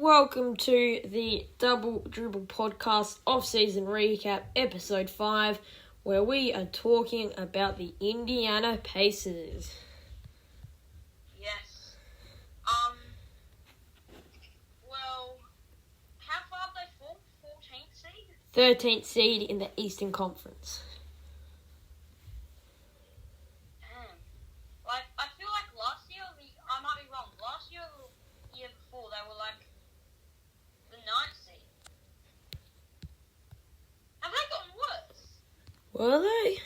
welcome to the Double Dribble Podcast Off-Season Recap, Episode 5, where we are talking about the Indiana Pacers. Yes. Well, how far did they fall? 14th seed? 13th seed in the Eastern Conference. Damn. I feel like last year, I might be wrong, last year or the year before, they were like the 9th seed. Have they gotten worse? Were they?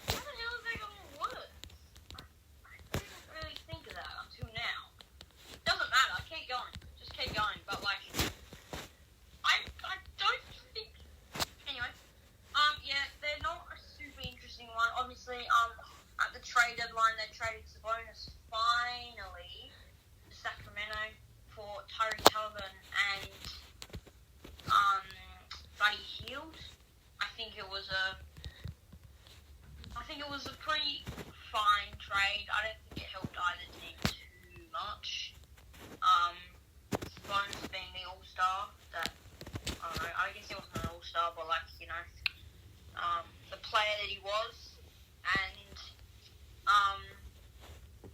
How the hell have they gotten worse? I didn't really think of that until now. Doesn't matter, keep going. Just keep going. But I don't think. Anyway, yeah, they're not a super interesting one. Obviously, at the trade deadline, they traded Sabonis finally to Sacramento for Tyrese Halliburton and Buddy Hield. I think it was a pretty fine trade. I don't think it helped either team too much. Sabonis being the all-star, that I don't know. I guess he wasn't an all-star, but the player that he was, and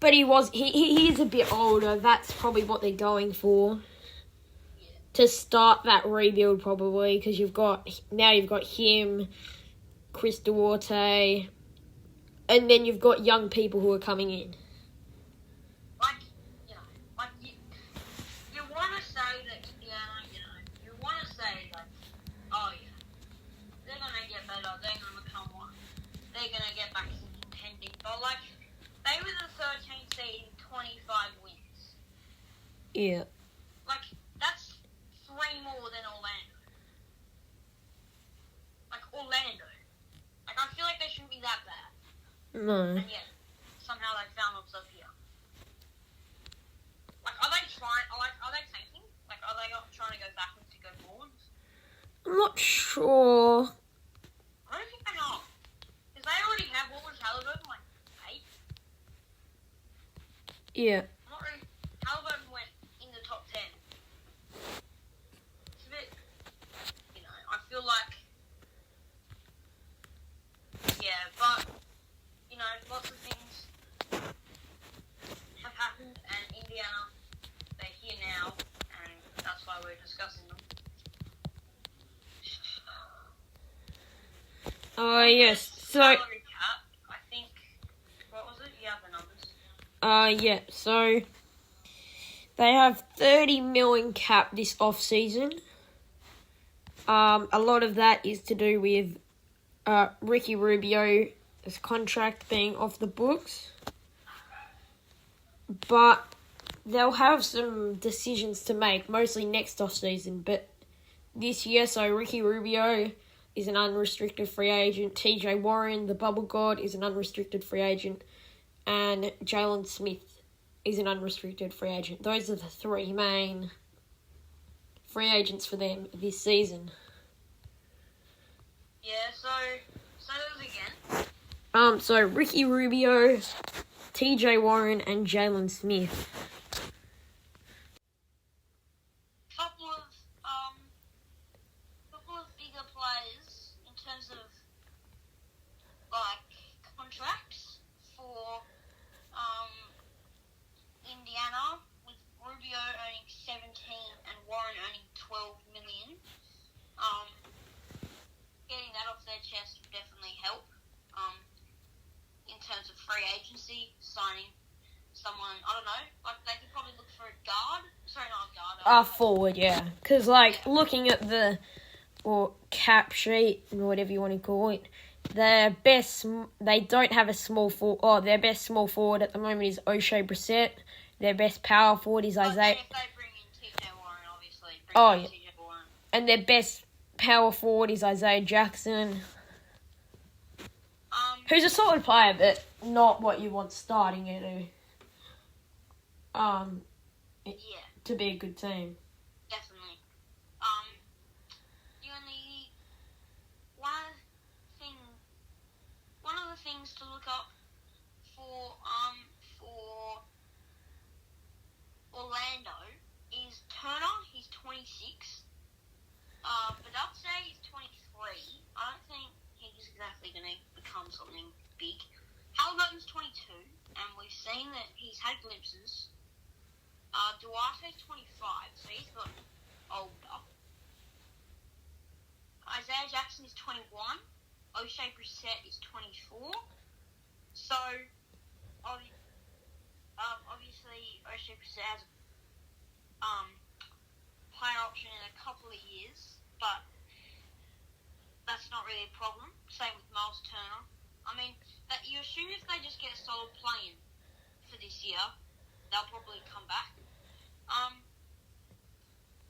But he is a bit older. That's probably what they're going for. yeah. To start that rebuild, probably, because you've got him, Chris Duarte, and then you've got young people who are coming in. You want to say that Indiana, you want to say oh yeah, they're gonna get better, they're gonna become one, they're gonna get back to contending, but they were the 13th seed in 25 wins. Yeah. That's 3 more than Orlando. Orlando. I feel like they shouldn't be that bad. No. And yet, somehow they found themselves here. Are they trying? Are they tanking? Are they not trying to go backwards to go forwards? I'm not sure. I don't think they are. Because they already have what was Halliburton, 8? Yeah. Not really. Halliburton went in the top 10. It's a bit, I feel like, yeah, but, lots of things have happened, and Indiana, they're here now, and that's why we're discussing them. Oh, yes. So, Salary cap, I think, what was it? You have the numbers. yeah. So, they have $30 million cap this off-season. A lot of that is to do with Ricky Rubio's contract being off the books. But they'll have some decisions to make, mostly next off-season. But this year, so Ricky Rubio is an unrestricted free agent. TJ Warren, the bubble god, is an unrestricted free agent. And Jalen Smith is an unrestricted free agent. Those are the 3 main free agents for them this season. Yeah, so those again. So Ricky Rubio, TJ Warren, and Jalen Smith. Couple of bigger players in terms of contracts for Indiana, with Rubio earning 17 and Warren earning 12 million. Getting that off their chest would definitely help. In terms of free agency, signing someone, I don't know, they could probably look for a guard. Sorry, not a guard. Forward, yeah. Because, looking at the cap sheet, or whatever you want to call it, they don't have a small forward. Their best small forward at the moment is O'Shea Brissett. Their best power forward is Isaiah. If they bring in TJ Warren, obviously. TJ Warren. And their best power forward is Isaiah Jackson. Who's a solid player, but not what you want starting it to be a good team. Definitely. The only one of the things to look up for Orlando 26. But I'd say he's 23. I don't think he's exactly going to become something big. Halliburton's 22, and we've seen that he's had glimpses. Duarte's 25, so he's gotten older. Isaiah Jackson is 21. O'Shea Brissett is 24. So, obviously, O'Shea Brissett has player option in a couple of years, but that's not really a problem. Same with Miles Turner. I mean, that you assume if they just get a solid play-in for this year, they'll probably come back.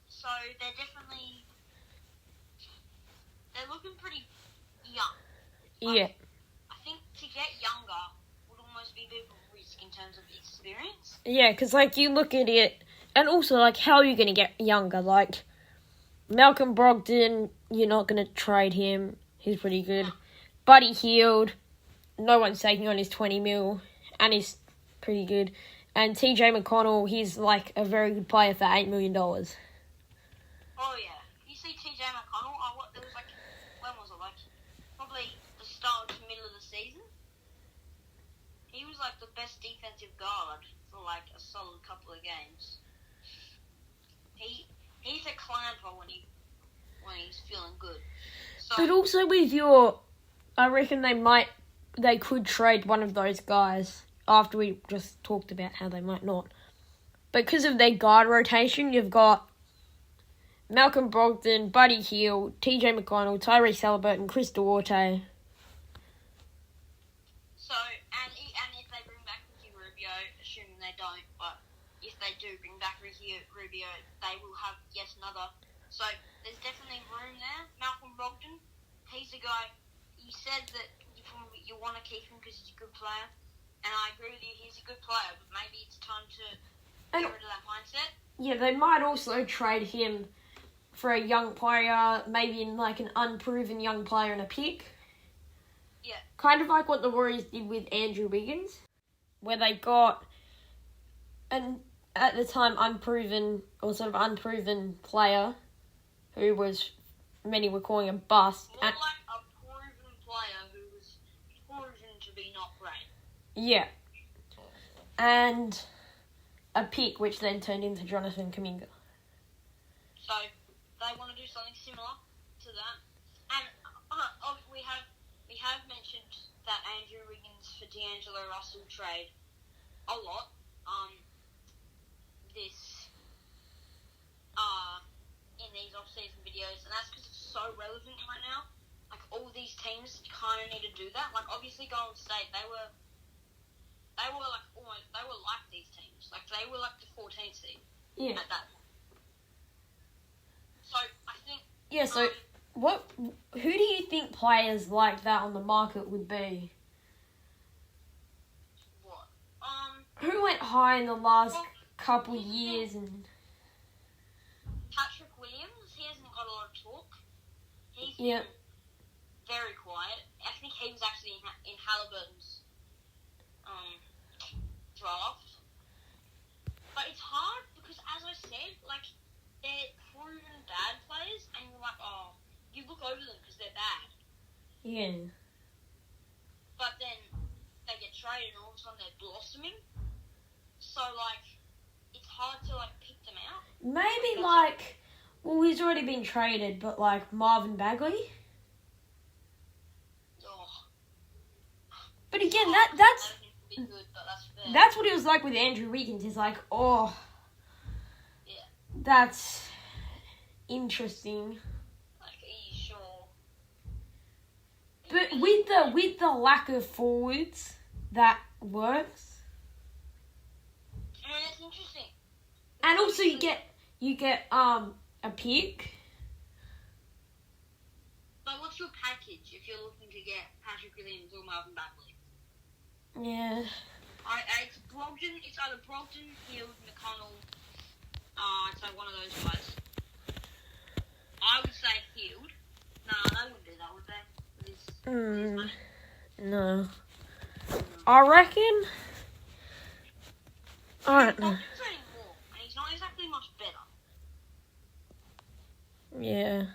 So they're looking pretty young. Yeah. I think to get younger would almost be a bit of a risk in terms of experience. Yeah, because, like, you look at it, and also, like, how are you going to get younger? Like, Malcolm Brogdon, you're not going to trade him. He's pretty good. Buddy Hield, no one's taking on his 20 mil, and he's pretty good. And TJ McConnell, he's, like, a very good player for $8 million. Oh, yeah. You see TJ McConnell, it was like, when was it? Like, probably the start to middle of the season. He was, like, the best defensive guard for, like, a solid couple of games. He's a clamper when he's feeling good. So, But also with I reckon they could trade one of those guys after we just talked about how they might not. Because of their guard rotation, you've got Malcolm Brogdon, Buddy Hield, TJ McConnell, Tyrese Halliburton, Chris Duarte. So, and if they bring back Ricky Rubio, assuming they don't, but if they do bring back Ricky Rubio, they will have yet another. So, there's definitely room there. Malcolm Brogdon, he's a guy, you said that you want to keep him because he's a good player. And I agree with you, he's a good player, but maybe it's time to get rid of that mindset. Yeah, they might also trade him for a young player, maybe in like an unproven young player and a pick. Yeah. Kind of like what the Warriors did with Andrew Wiggins, where they got an, at the time, unproven player who was, many were calling a bust. More like a proven player who was proven to be not great. Yeah. And a pick, which then turned into Jonathan Kuminga. So, they want to do something similar to that. And we have mentioned that Andrew Wiggins for D'Angelo Russell trade a lot. In these off-season videos, and that's because it's so relevant right now. Like, all these teams kind of need to do that. Like, obviously Golden State, they were like these teams. Like, they were like the 14th seed at that point. So, I think... Yeah, so who do you think players like that on the market would be? What? Who went high in the last couple years? And Patrick Williams, he hasn't got a lot of talk. He's yeah. very quiet. I think he was actually in Halliburton's draft. But it's hard because, as I said, like, they're proven bad players, and you're like, oh, you look over them because they're bad. Yeah. But then they get traded, and all of a sudden they're blossoming. So, like, it's hard to, like, pick them out. Maybe, like, well, he's already been traded, but, like, Marvin Bagley? Oh. But again, Good, but that's fair. that's what it was like with Andrew Wiggins. He's like, oh, Yeah. that's interesting. Like, are you sure? But with the lack of forwards, that works. I mean, it's interesting. And also you get a pick. But what's your package if you're looking to get Patrick Williams or Marvin Bagley? Yeah. It's Brogdon. It's either Brogdon, Hield, McConnell. I'd say one of those guys. I would say Hield. Nah, they wouldn't do that, would they? With his money. No. I reckon. I don't know. Brogdon's earning more, and he's not exactly much better. Yeah.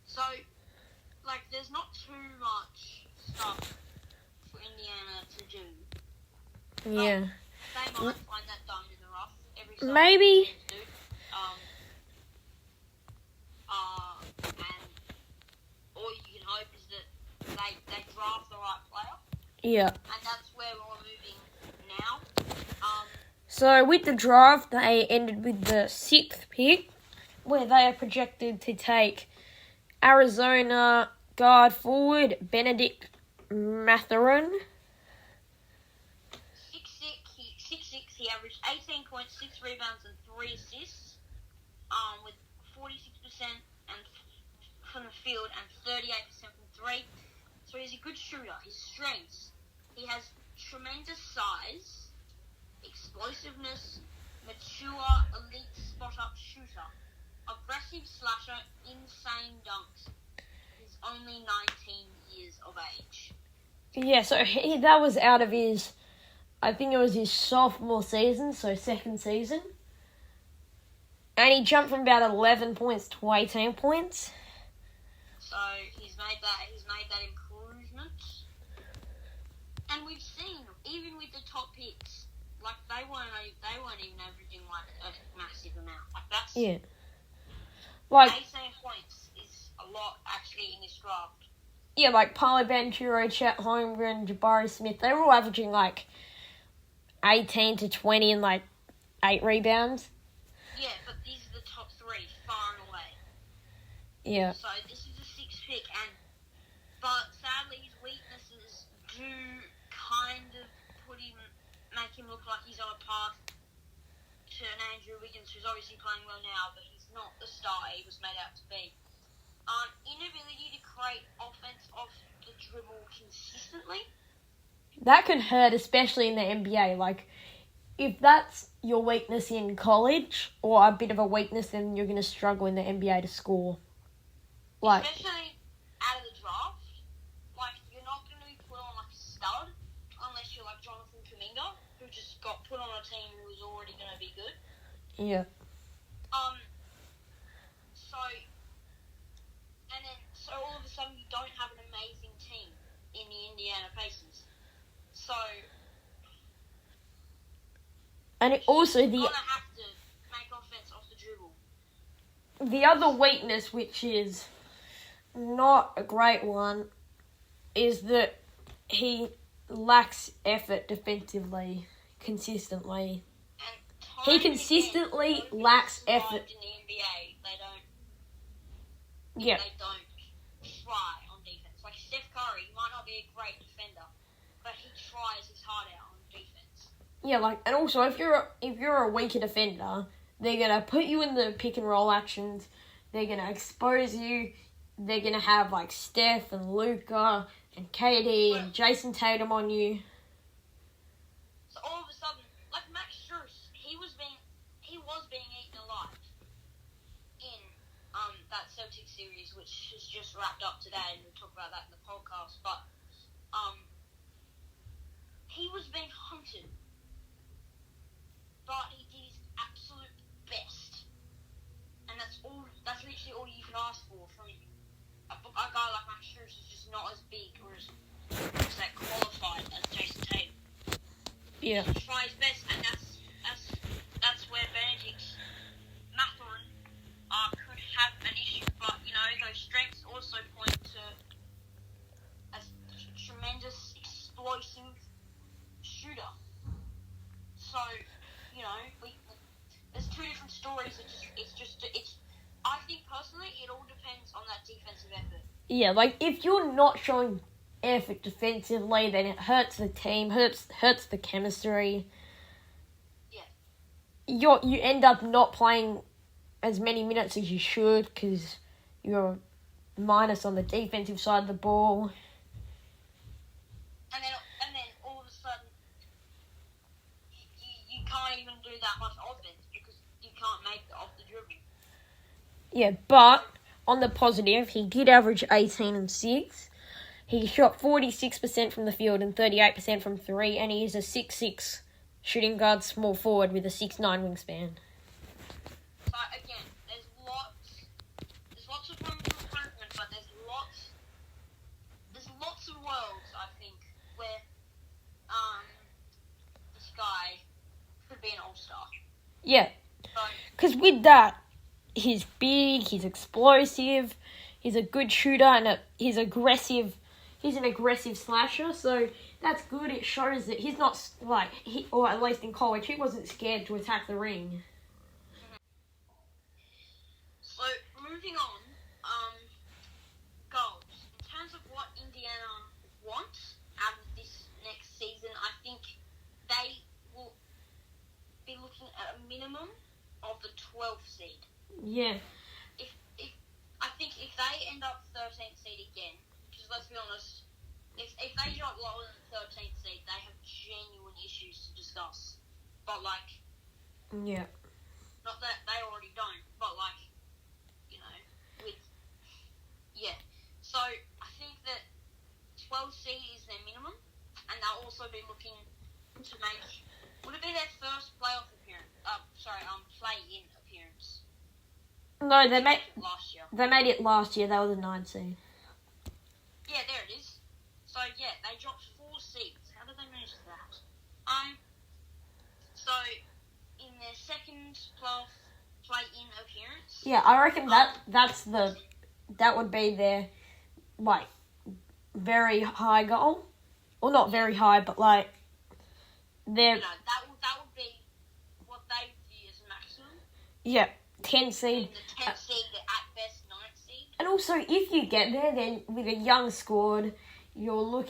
So, like, there's not too much stuff for Indiana to do. Yeah. They might find that diamond in the rough every so Maybe. teams do. And all you can hope is that they draft the right player. Yeah. And that's where we're moving now. So with the draft, they ended with the 6th pick, where they are projected to take Arizona guard forward Benedict Mathurin. 6'6", he averaged 18 points, 6 rebounds, and 3 assists, with 46% and from the field and 38% from 3. So he's a good shooter. His strengths: he has tremendous size, explosiveness, mature, elite spot-up shooter, aggressive slasher, insane dunks. He's only 19 years of age. Yeah, so that was out of his, I think it was his sophomore season, so 2nd season. And he jumped from about 11 points to 18 points. So he's made that improvement. And we've seen, even with the top picks, like they weren't even averaging like a massive amount. Like that's 18 points is a lot actually in this draft. Yeah, like Paulo Banchero, Chet Holmgren, Jabari Smith, they were all averaging like 18 to 20 and like 8 rebounds. Yeah, but these are the top 3 far and away. Yeah. So this is a 6th pick, but sadly his weaknesses do kind of make him look like he's on a path to an Andrew Wiggins, who's obviously playing well now, but he's not the star he was made out to be. Inability to create offense off the dribble consistently. That can hurt, especially in the NBA. Like, if that's your weakness in college, or a bit of a weakness, then you're going to struggle in the NBA to score. Like, especially out of the draft. Like, you're not going to be put on like a stud unless you're like Jonathan Kuminga, who just got put on a team who was already going to be good. Yeah. So all of a sudden you don't have an amazing team in the Indiana Pacers. So, and it also you're going to have to make offense off the dribble. The other weakness, which is not a great one, is that he lacks effort defensively consistently. He consistently lacks effort. In the NBA, they don't try on defense. Like Steph Curry, he might not be a great defender, but he tries his heart out on defense. Yeah, like, and also if you're a weaker defender, they're gonna put you in the pick and roll actions. They're gonna expose you. They're gonna have like Steph and Luka and KD and Jason Tatum on you. So all of a sudden, like Max Strus, he was being eaten alive in that Celtics series, which has just wrapped up today, and we'll talk about that in the podcast. But he was being hunted, but he did his absolute best, and that's literally all you can ask for from a guy like Max Strus, who's just not as big or as qualified as Jason Tatum. Yeah. He tries best, and that's where Benedict Mathurin could have an issue. But those strengths also point to a tremendous explosive shooter. So there's 2 different stories. I think personally, it all depends on that defensive effort. Yeah, like if you're not showing effort defensively, then it hurts the team, hurts the chemistry. Yeah. You end up not playing as many minutes as you should because you're minus on the defensive side of the ball. And then all of a sudden, you can't even do that much offense because you can't make it off the dribble. Yeah, but on the positive, he did average 18 and 6. He shot 46% from the field and 38% from 3, and he is a 6'6" shooting guard small forward with a 6'9" wingspan. So again, there's lots Yeah, So, because with that, he's big, he's explosive, he's a good shooter, and he's aggressive. He's an aggressive slasher, so that's good. It shows that he's not or at least in college, he wasn't scared to attack the ring. so moving on, goals. In terms of what Indiana wants out of this next season, I think they will be looking at a minimum of the 12th seed. Yeah. I think if they end up 13th seed again, because let's be honest, if they drop lower than 13th seed, they have genuine issues to discuss. But Yeah. not that they already don't, but So I think that 12 seed is their minimum, and they'll also be looking to make. Would it be their first playoff appearance? Play-in appearance. No, they made last year. They made it last year. They were the 9th seed. Yeah, there it is. So yeah, they dropped 4 seeds. How did they manage that? So in their second playoff play-in appearance. Yeah, I reckon that would be their very high goal, or not very high, but their. That would be what they view as maximum. Yeah, 10 seed. The 10th seed, at best 9th seed. And also, if you get there, then with a young squad, you're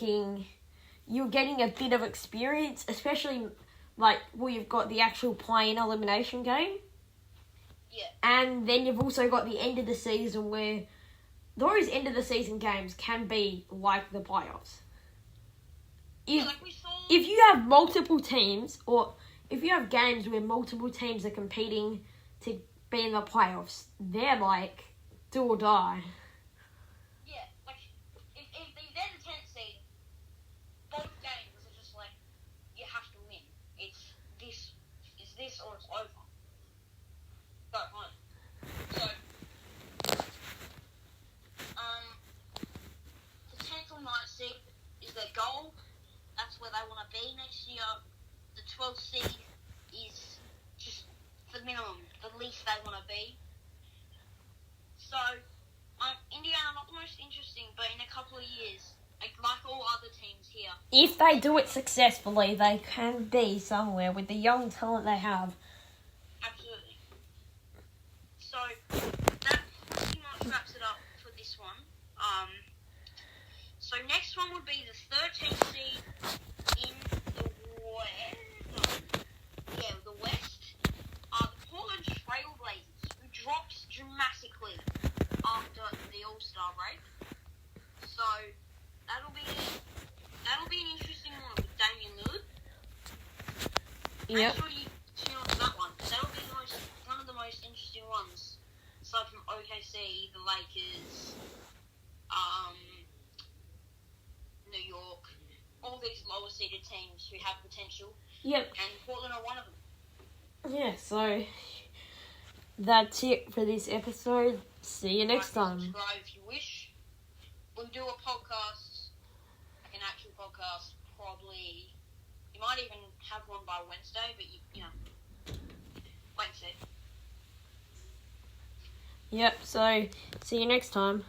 getting a bit of experience, especially you've got the actual play-in elimination game. Yeah. And then you've also got the end of the season where those end of the season games can be like the playoffs. If you have multiple teams, or if you have games where multiple teams are competing to be in the playoffs, they're do or die. Yeah, if they're the 10th seed, both games are just you have to win. It's this or it's over. Go on. So, the 10th or 9th seed is their goal. That's where they want to be next year. The 12th seed is just the minimum, the least they want to be. So, Indiana, not the most interesting, but in a couple of years, like all other teams here. If they do it successfully, they can be somewhere with the young talent they have. Absolutely. So, that pretty much wraps it up for this one. So next one would be the 13th seed in the West. The Portland Trailblazers, who dropped dramatically after the All-Star break. So that'll be an interesting one with Damian Lillard. Yep. Make sure you tune on to that one. That'll be one of the most interesting ones, aside from OKC, the Lakers, New York, all these lower seeded teams who have potential. Yep. And Portland are one of them. Yeah, so that's it for this episode. See you next time. Subscribe if you wish. We'll do a podcast, an actual podcast, probably. You might even have one by Wednesday, but you know, wait and see. Yep, so see you next time.